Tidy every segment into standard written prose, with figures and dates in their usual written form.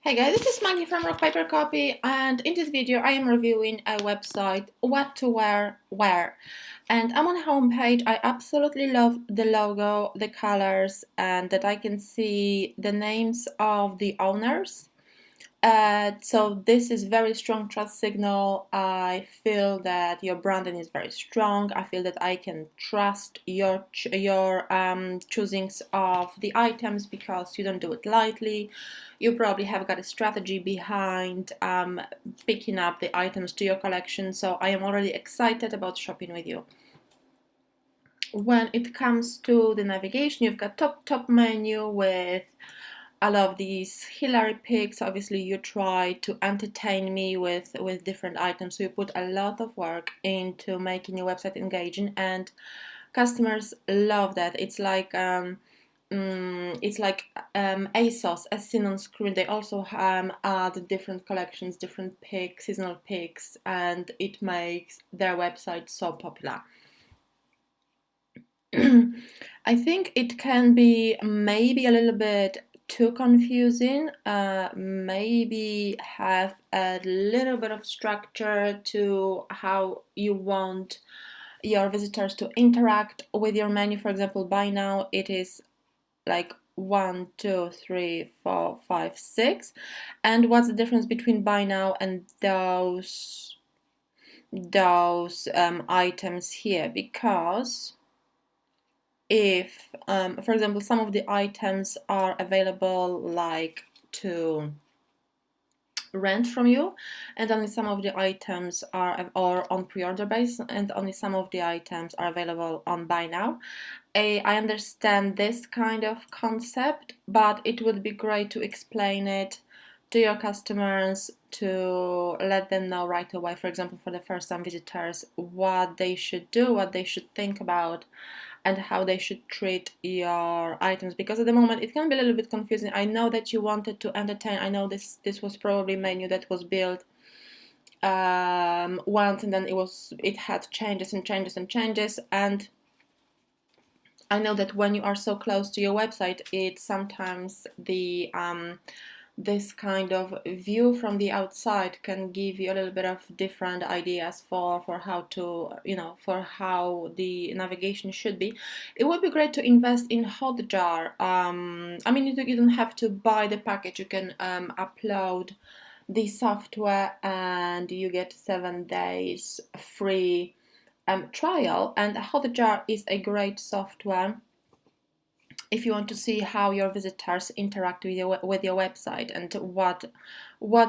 Hey guys, this is Maggie from Rock Paper Copy, and in this video I am reviewing a website, what to wear where. And I'm on the home page. I absolutely love the logo, the colors, and that I can see the names of the owners. So this is very strong trust signal. I feel that your branding is very strong. I feel that I can trust your choosings of the items because you don't do it lightly. You probably have got a strategy behind picking up the items to your collection. So I am already excited about shopping with you. When it comes to the navigation, you've got top menu with I love these Hillary picks. Obviously, you try to entertain me with different items. So you put a lot of work into making your website engaging, and customers love that. It's like ASOS, as seen on screen. They also add different collections, different picks, seasonal picks, and it makes their website so popular. I think it can be maybe a little bit too confusing, maybe have a little bit of structure to how you want your visitors to interact with your menu. For example, buy now it is like 1, 2, 3, 4, 5, 6. And what's the difference between buy now and those items here? Because if, for example, some of the items are available like to rent from you, and only some of the items are or on pre-order basis, and only some of the items are available on buy now. I understand this kind of concept, but it would be great to explain it to your customers, to let them know right away, for example, for the first time visitors, what they should do, what they should think about, and how they should treat your items, because at the moment it can be a little bit confusing. I know that you wanted to entertain. I know this was probably a menu that was built once, and then it had changes and changes and changes, and I know that when you are so close to your website, it sometimes this kind of view from the outside can give you a little bit of different ideas for how to, for how the navigation should be. It would be great to invest in Hotjar. I mean, you don't have to buy the package. You can upload the software and you get 7 days free trial. And Hotjar is a great software if you want to see how your visitors interact with your website, and what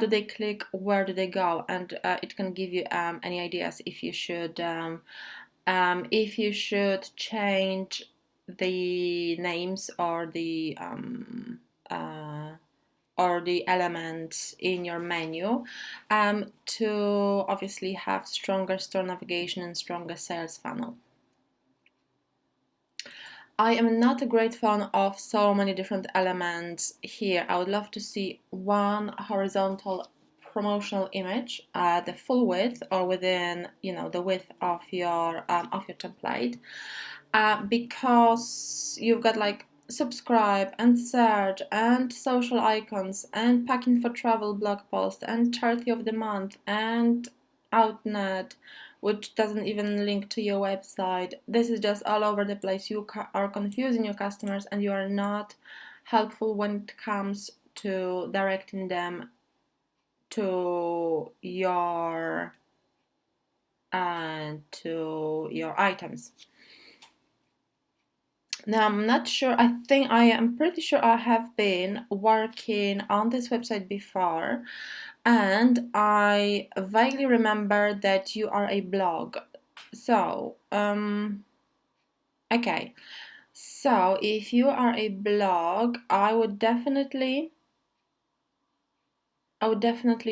do they click, where do they go, and it can give you any ideas if you should change the names or the elements in your menu to obviously have stronger store navigation and stronger sales funnel. I am not a great fan of so many different elements here. I would love to see one horizontal promotional image, the full width or within, the width of your template, because you've got like subscribe and search and social icons and packing for travel blog post and charity of the month and outnet, which doesn't even link to your website. This is just all over the place. You are confusing your customers, and you are not helpful when it comes to directing them to your items. Now, I'm not sure. I am pretty sure I have been working on this website before, and I vaguely remember that you are a blog. So, okay. So, if you are a blog, I would definitely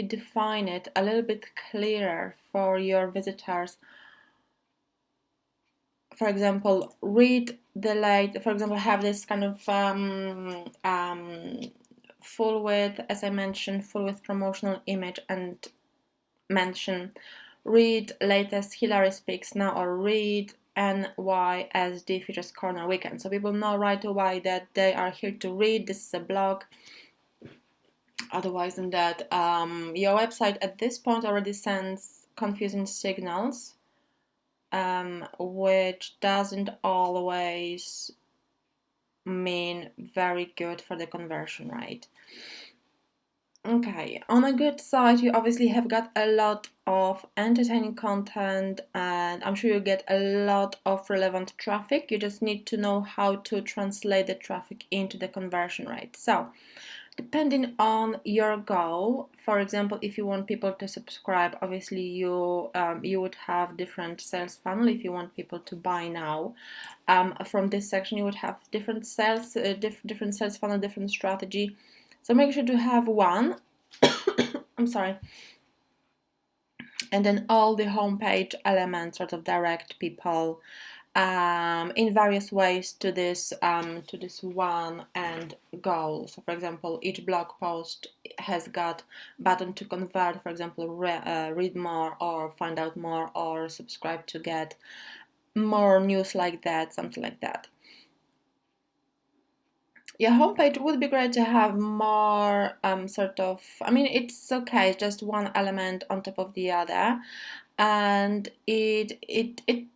define it a little bit clearer for your visitors. For example, read the late, for example, have this kind of full width, as I mentioned, full width promotional image, and mention read latest Hillary Speaks Now, or read NYSD Features Corner Weekend. So people know right away that they are here to read. This is a blog. Otherwise than that, your website at this point already sends confusing signals, which doesn't always mean very good for the conversion rate. Okay, on a good site, you obviously have got a lot of entertaining content, and I'm sure you get a lot of relevant traffic. You just need to know how to translate the traffic into the conversion rate. So, depending on your goal, for example, if you want people to subscribe, obviously you would have different sales funnel. If you want people to buy now, from this section you would have different sales, different sales funnel, different strategy. So make sure to have one. I'm sorry. And then all the homepage elements sort of direct people in various ways to this one end goal. So, for example, each blog post has got button to convert. For example, read more, or find out more, or subscribe to get more news like that, something like that. Your homepage would be great to have more it's okay, just one element on top of the other, and it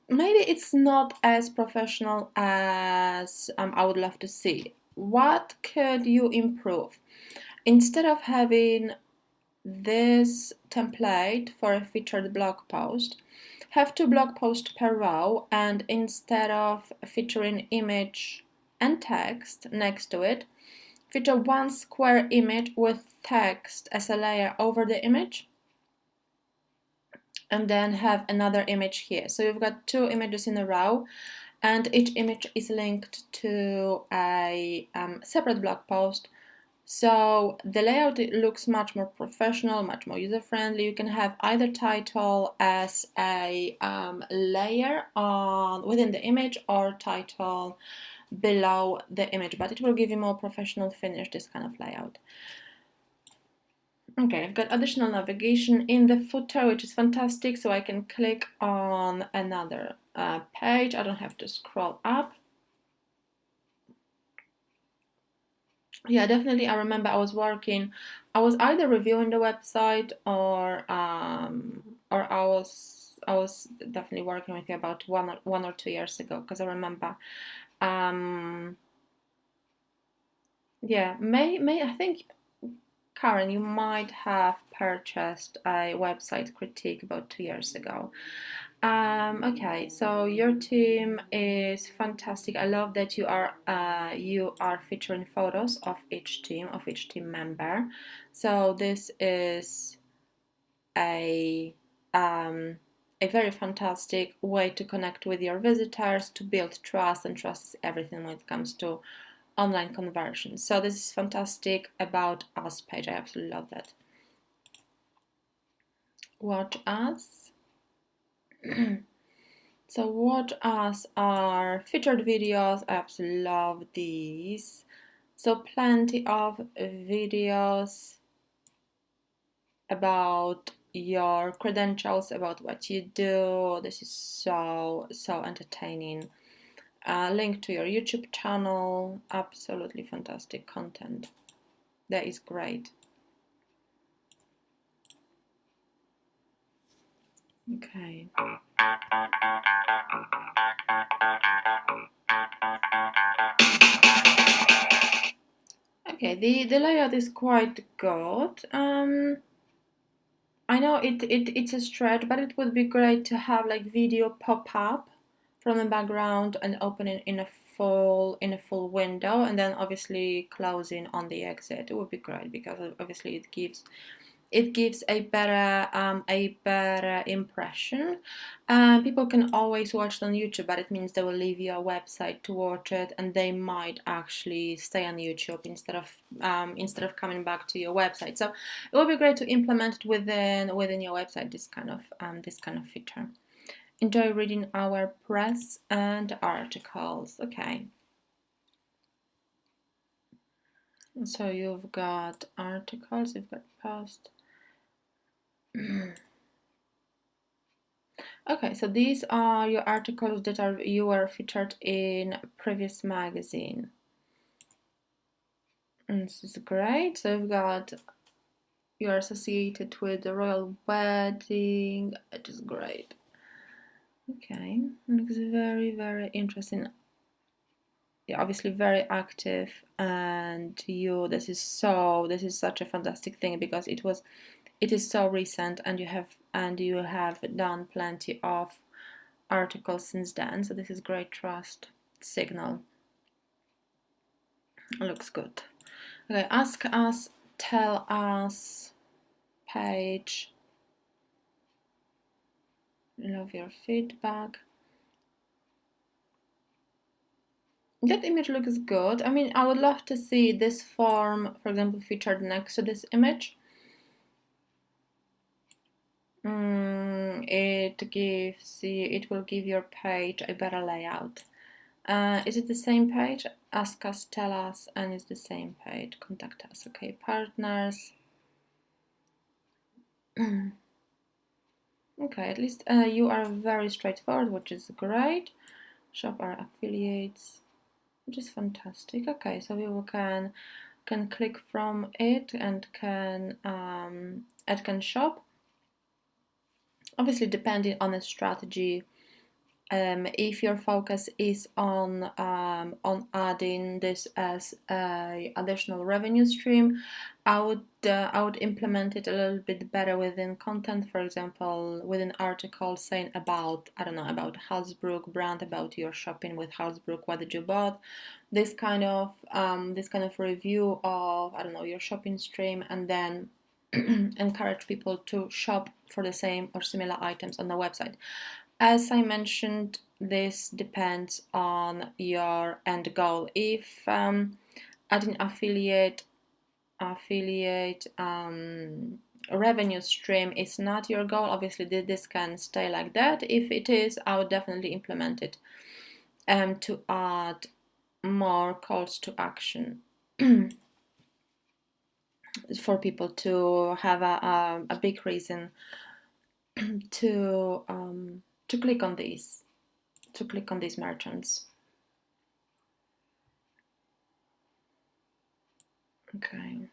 maybe it's not as professional as I would love to see. What could you improve? Instead of having this template for a featured blog post, have 2 blog posts per row, and instead of featuring image and text next to it, feature one square image with text as a layer over the image, and then have another image here. So you've got 2 images in a row, and each image is linked to a separate blog post. So the layout looks much more professional, much more user-friendly. You can have either title as a layer within the image, or title below the image, but it will give you more professional finish, this kind of layout. Okay, I've got additional navigation in the footer, which is fantastic, so I can click on another page. I don't have to scroll up. Yeah, definitely. I remember I was either reviewing the website, or I was definitely working with you about one or 2 years ago, because I remember. Yeah, I think, Karen, you might have purchased a website critique about 2 years ago. Okay, so your team is fantastic. I love that you are featuring photos of each team member. So this is a very fantastic way to connect with your visitors, to build trust, and trust is everything when it comes to online conversion. So this is fantastic. About us page, I absolutely love that. Watch us. So watch us are featured videos. I absolutely love these. So plenty of videos about your credentials, about what you do. This is so entertaining. Link to your YouTube channel. Absolutely fantastic content. That is great. Okay. Okay, the layout is quite good. I know it's a stretch, but it would be great to have like video pop up from the background and open it in a full window, and then obviously closing on the exit. It would be great, because obviously it gives a better impression. People can always watch it on YouTube, but it means they will leave your website to watch it, and they might actually stay on YouTube instead of coming back to your website. So it would be great to implement it within your website, this kind of feature. Enjoy reading our press and articles. Okay. So you've got articles, you've got post. Okay, so these are your articles that you were featured in previous magazine. And this is great. So you've got you are associated with the royal wedding. It is great. Okay, looks very, very interesting. You're obviously very active, and this is such a fantastic thing because it is so recent, and you have done plenty of articles since then. So this is great trust signal. Looks good. Okay, ask us, tell us page. Love your feedback. That image looks good. I mean, I would love to see this form, for example, featured next to this image. It will give your page a better layout. Is it the same page? Ask us, tell us, and it's the same page. Contact us. Okay, partners. Okay, at least you are very straightforward, which is great. Shop our affiliates, which is fantastic. Okay, so we can click from it and can shop. Obviously, depending on the strategy. If your focus is on adding this as a additional revenue stream, I would implement it a little bit better within content. For example, within articles saying about, I don't know, about Halsbrook brand, about your shopping with Halsbrook, what did you bought, this kind of review of, I don't know, your shopping stream, and then encourage people to shop for the same or similar items on the website. As I mentioned, this depends on your end goal. If adding affiliate revenue stream is not your goal, obviously this can stay like that. If it is, I would definitely implement it to add more calls to action for people to have a big reason to click on these merchants. Okay.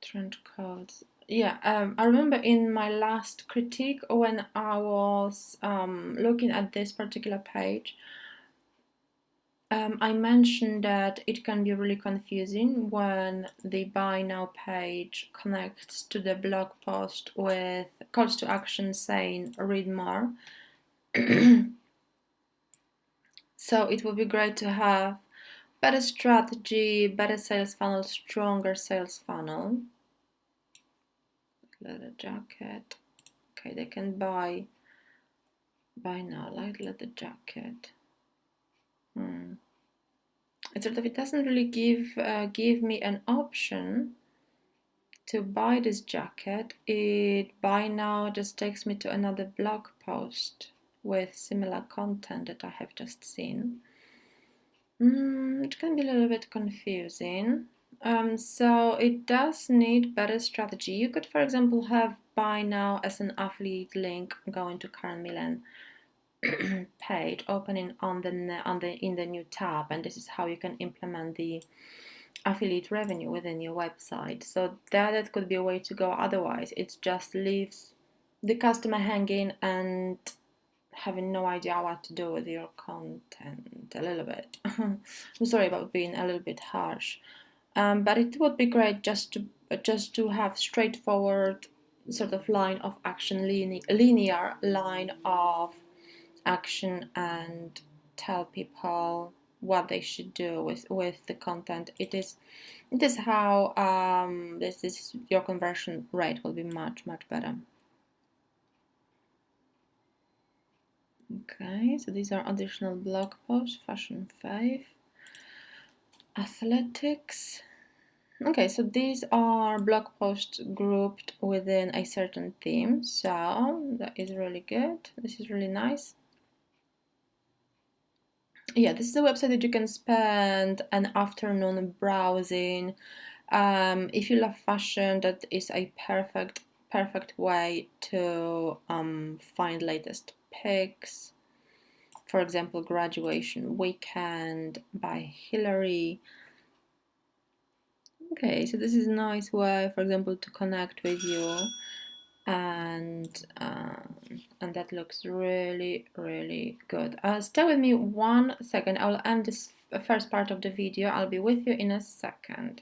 Trend codes. Yeah, I remember in my last critique when I was looking at this particular page, I mentioned that it can be really confusing when the buy now page connects to the blog post with calls to action saying read more. So it would be great to have better strategy, better sales funnel, stronger sales funnel. Leather jacket. Okay, they can buy now, light leather jacket. It sort of, it doesn't really give me an option to buy this jacket. It buy now just takes me to another blog post with similar content that I have just seen. It can be a little bit confusing. So it does need better strategy. You could, for example, have buy now as an affiliate link going to Karen Millen page, opening in the new tab, and this is how you can implement the affiliate revenue within your website. So that could be a way to go. Otherwise, it just leaves the customer hanging and having no idea what to do with your content a little bit. I'm sorry about being a little bit harsh, but it would be great just to have straightforward sort of line of action, linear line of action, and tell people what they should do with the content. It is how this your conversion rate will be much better. Okay, so these are additional blog posts. Fashion 5, athletics. Okay, so these are blog posts grouped within a certain theme, so that is really good. This is really nice. Yeah, this is a website that you can spend an afternoon browsing. If you love fashion, that is a perfect way to find latest picks. For example, Graduation Weekend by Hillary. Okay, so this is a nice way, for example, to connect with you, and that looks really, really good. Stay with me 1 second. I will end this first part of the video. I'll be with you in a second.